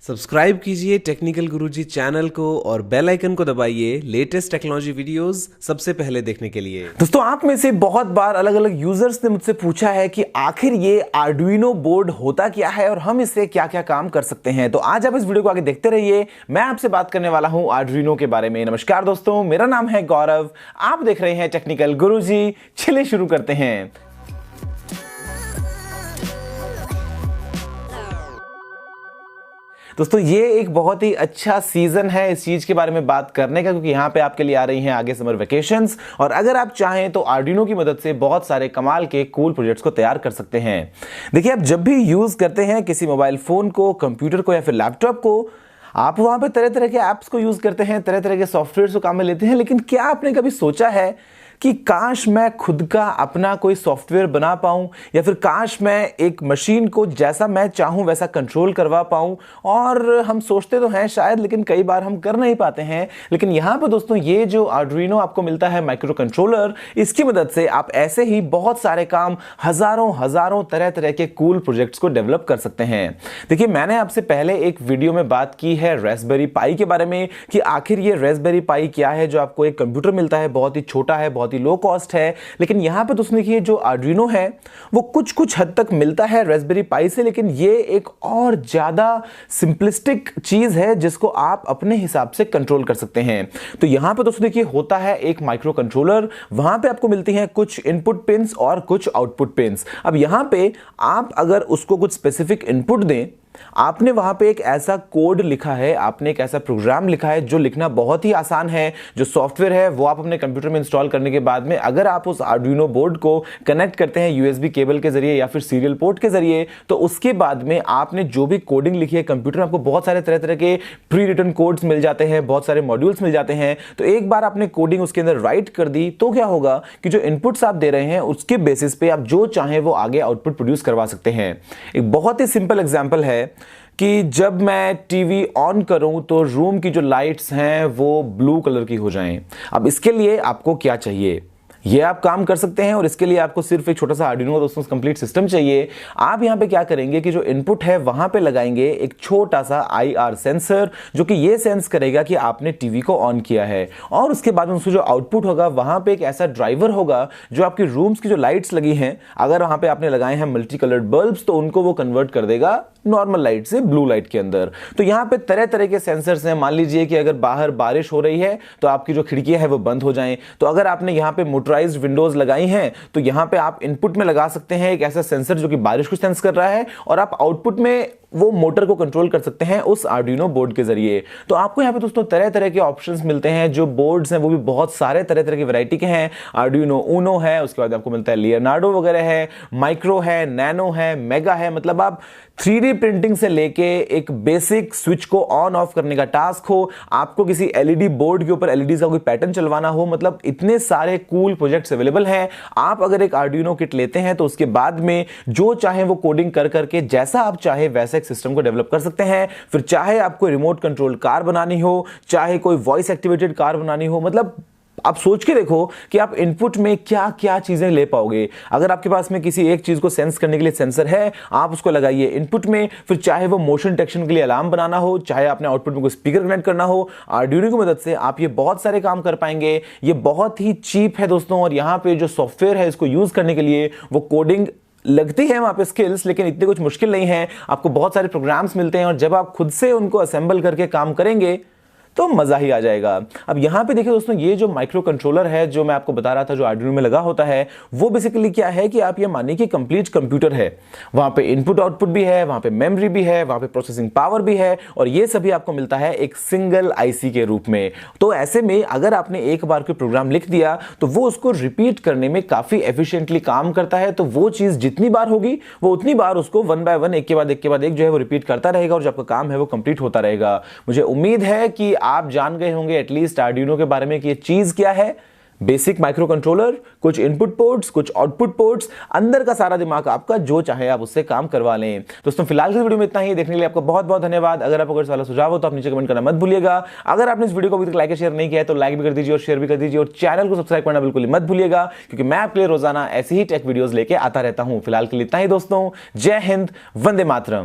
Subscribe कीजिए technical गुरुजी channel को और बेल आइकन को दबाइए लेटेस्ट टेक्नोलॉजी वीडियोस सबसे पहले देखने के लिए। दोस्तों, आप में से बहुत बार अलग अलग यूजर्स ने मुझसे पूछा है कि आखिर ये आर्डुइनो बोर्ड होता क्या है और हम इससे क्या क्या काम कर सकते हैं। तो आज आप इस वीडियो को आगे देखते रहिए। मैं आपसे बात करने वाला हूं आर्डुइनो के बारे में। नमस्कार दोस्तों, मेरा नाम है गौरव, आप देख रहे हैं टेक्निकल गुरुजी। चलिए शुरू करते हैं। दोस्तों, ये एक बहुत ही अच्छा सीजन है इस चीज के बारे में बात करने का, क्योंकि यहाँ पे आपके लिए आ रही हैं आगे समर वेकेशंस, और अगर आप चाहें तो आर्डुइनो की मदद से बहुत सारे कमाल के कूल प्रोजेक्ट्स को तैयार कर सकते हैं। देखिए, आप जब भी यूज करते हैं किसी मोबाइल फोन को, कंप्यूटर को या फिर लैपटॉप को, आप वहां पे तरह तरह के ऐप्स को यूज करते हैं, तरह तरह के सॉफ्टवेयर को काम में लेते हैं। लेकिन क्या आपने कभी सोचा है कि काश मैं खुद का अपना कोई सॉफ्टवेयर बना पाऊं, या फिर काश मैं एक मशीन को जैसा मैं चाहूं वैसा कंट्रोल करवा पाऊं। और हम सोचते तो हैं शायद, लेकिन कई बार हम कर नहीं पाते हैं। लेकिन यहां पर दोस्तों, ये जो आर्डुइनो आपको मिलता है माइक्रो कंट्रोलर, इसकी मदद से आप ऐसे ही बहुत सारे काम, हजारों तरह तरह के कूल प्रोजेक्ट्स को डेवलप कर सकते हैं। देखिए, मैंने आपसे पहले एक वीडियो में बात की है रास्पबेरी पाई के बारे में, कि आखिर ये रास्पबेरी पाई क्या है। जो आपको एक कंप्यूटर मिलता है, बहुत ही छोटा है, बहुत ही लो कॉस्ट है। लेकिन यहां पे दोस्तों देखिए, जो आर्डुइनो है वो कुछ हद तक मिलता है रास्पबेरी पाई से, लेकिन ये एक और ज्यादा सिंपलिस्टिक चीज है जिसको आप अपने हिसाब से कंट्रोल कर सकते हैं। तो यहां पे दोस्तों देखिए, होता है एक माइक्रो कंट्रोलर, वहां पे आपको मिलती हैं कुछ इनपुट पिंस और कुछ आउटपुट पिंस। अब यहां पे आप अगर उसको कुछ स्पेसिफिक इनपुट दें, आपने वहां पे एक ऐसा कोड लिखा है, आपने एक ऐसा प्रोग्राम लिखा है जो लिखना बहुत ही आसान है। जो सॉफ्टवेयर है वो आप अपने कंप्यूटर में इंस्टॉल करने के बाद में अगर आप उस आर्डुइनो बोर्ड को कनेक्ट करते हैं यूएसबी केबल के जरिए या फिर सीरियल पोर्ट के जरिए, तो उसके बाद में आपने जो भी कोडिंग लिखी है, कंप्यूटर में आपको बहुत सारे तरह तरह के प्री रिटन कोड्स मिल जाते हैं, बहुत सारे मॉड्यूल्स मिल जाते हैं। तो एक बार आपने कोडिंग उसके अंदर राइट कर दी तो क्या होगा कि जो इनपुट्स आप दे रहे हैं उसके बेसिस पे आप जो चाहें वो आगे आउटपुट प्रोड्यूस करवा सकते हैं। एक बहुत ही सिंपल एग्जांपल है कि जब मैं टीवी ऑन करूं तो रूम की जो लाइट्स हैं वो ब्लू कलर की हो जाएं। अब इसके लिए आपको क्या चाहिए, ये आप काम कर सकते हैं, और इसके लिए आपको सिर्फ एक छोटा सा आर्डुइनो दोस्तों कंप्लीट सिस्टम चाहिए। आप यहां पे क्या करेंगे कि जो इनपुट है वहां पे लगाएंगे एक छोटा सा आईआर सेंसर, जो कि ये सेंस करेगा कि आपने टीवी को ऑन किया है। और उसके बाद उसको जो आउटपुट होगा वहां पे एक ऐसा ड्राइवर होगा जो आपकी रूम्स की जो लाइट्स लगी हैं, अगर वहां पे आपने लगाए हैं मल्टी कलर्ड बल्ब्स, तो उनको वो कन्वर्ट कर देगा नॉर्मल लाइट से ब्लू लाइट के अंदर। तो यहां पे तरह तरह के सेंसर्स हैं। मान लीजिए कि अगर बाहर बारिश हो रही है तो आपकी जो खिड़कियां है वो बंद हो जाएं। तो अगर आपने यहां पे मोटराइज्ड विंडोज लगाई हैं तो यहां पे आप इनपुट में लगा सकते हैं एक ऐसा सेंसर जो कि बारिश को सेंस कर रहा है, और आप आउटपुट में वो मोटर को कंट्रोल कर सकते हैं उस आर्डुइनो बोर्ड के जरिए। तो आपको यहां पे दोस्तों तरह तरह के ऑप्शंस मिलते हैं। जो बोर्ड्स हैं वो भी बहुत सारे तरह तरह की वैरायटी के हैं। आर्डुइनो ऊनो है, उसके बाद आपको मिलता है लियोनार्डो वगैरह है, माइक्रो है, नैनो है, मेगा है। मतलब आप 3D प्रिंटिंग से लेके एक बेसिक स्विच को ऑन ऑफ करने का टास्क हो, आपको किसी एलईडी बोर्ड के ऊपर एलईडी का कोई पैटर्न चलवाना हो, मतलब इतने सारे कूल प्रोजेक्ट्स अवेलेबल हैं। आप अगर एक आर्डुइनो किट लेते हैं तो उसके बाद में जो चाहे वो कोडिंग कर करके जैसा आप चाहे वैसे एक सिस्टम को डेवलप कर सकते हैं। फिर चाहे आपको रिमोट कंट्रोल कार बनानी हो, चाहे कोई वॉइस एक्टिवेटेड कार बनानी हो, मतलब आप सोच के देखो कि आप इनपुट में क्या क्या चीजें ले पाओगे। अगर आपके पास में किसी एक चीज को सेंस करने के लिए सेंसर है, आप उसको लगाइए इनपुट में। फिर चाहे वो मोशन डिटेक्शन के लिए अलार्म बनाना हो, चाहे आपने आउटपुट में कोई स्पीकर कनेक्ट करना हो, आर्डुइनो की मदद से आप ये बहुत सारे काम कर पाएंगे। ये बहुत ही चीप है दोस्तों, और यहां पे जो सॉफ्टवेयर है इसको यूज करने के लिए वो कोडिंग लगती है वहां पे स्किल्स, लेकिन इतनी कुछ मुश्किल नहीं है। आपको बहुत सारे प्रोग्राम्स मिलते हैं, और जब आप खुद से उनको असेंबल करके काम करेंगे तो मजा ही आ जाएगा। अब यहां पे देखिए दोस्तों, ये जो माइक्रो कंट्रोलर है जो मैं आपको बता रहा था, जो आर्डुइनो में लगा होता है, वो बेसिकली क्या है कि आप ये मानिए कि कंप्लीट कंप्यूटर है। वहां पे इनपुट आउटपुट भी है, वहां पे मेमोरी भी है, वहां पे प्रोसेसिंग पावर भी है, और ये सभी आपको मिलता है एक सिंगल आईसी के रूप में। तो ऐसे में अगर आपने एक बार कोई प्रोग्राम लिख दिया तो वो उसको रिपीट करने में काफी एफिशिएंटली काम करता है। तो वो चीज जितनी बार होगी वो उतनी बार उसको वन बाय वन, एक के बाद एक जो है वो रिपीट करता रहेगा, और जो आपका काम है वो कंप्लीट होता रहेगा। मुझे उम्मीद है कि आप जान गए होंगे एटलीस्ट आर्डुइनो के बारे में कि ये चीज क्या है। बेसिक माइक्रो कंट्रोलर, कुछ इनपुट पोर्ट्स, कुछ आउटपुट पोर्ट्स, अंदर का सारा दिमाग आपका, जो चाहे आप उससे काम करवा लें। दोस्तों, फिलहाल की वीडियो में इतना ही। देखने के लिए आपका बहुत बहुत धन्यवाद। अगर आपको कोई सवाल सुझाव हो तो आप नीचे कमेंट करना मत भूलिएगा। अगर आपने इस वीडियो को अभी तक लाइक और शेयर नहीं किया है तो लाइक भी कर दीजिए और शेयर भी कर दीजिए, और चैनल को सब्सक्राइब करना बिल्कुल मत भूलिएगा, क्योंकि मैं आपके लिए रोजाना ऐसी ही टेक वीडियोस लेके आता रहता हूं। फिलहाल के लिए इतना ही दोस्तों। जय हिंद, वंदे मातरम।